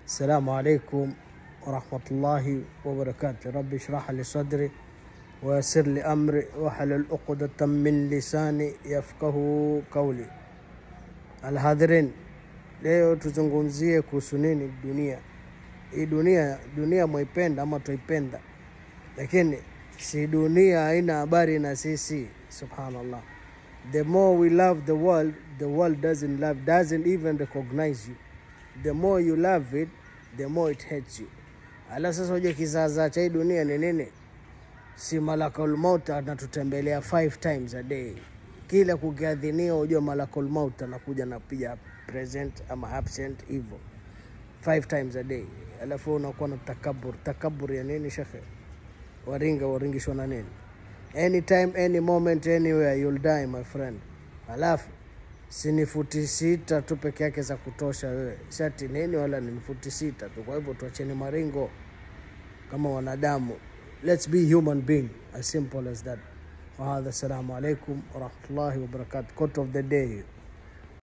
السلام عليكم ورحمة الله وبركاته. رب اشرح لي صدري ويسر لي أمري واحلل عقدة من لساني يفقه قولي. Alhadhirin, leo tuzungumzie kuhusu nini dunia. Hii dunia mwaipenda ama tuipenda, lakini si dunia haina habari na sisi. Subhanallah. The more we love the world doesn't even recognize you. The more you love it, the more it hates you. Ala sasa uje kizaza cha hii dunia ni nini? Si malakul maut anatutembelea 5 times a day. Kila kukiadhinia ujue malakul maut anakuja na pia present ama absent hivyo 5 times a day. Alafu unakuwa na takabur ya nini shekhe? Waringishwa na nini? Anytime, any moment, anywhere you'll die my friend. Alafu si futi 6 tu peke yake za kutosha wewe. Shati nini wala ni futi 6 tu. Kwa hivyo tuacheni maringo kama wanadamu. Let's be human being, as simple as that. Wa hadha, assalamu alaikum wa rahmatullahi wa barakatuh. Quote of the day.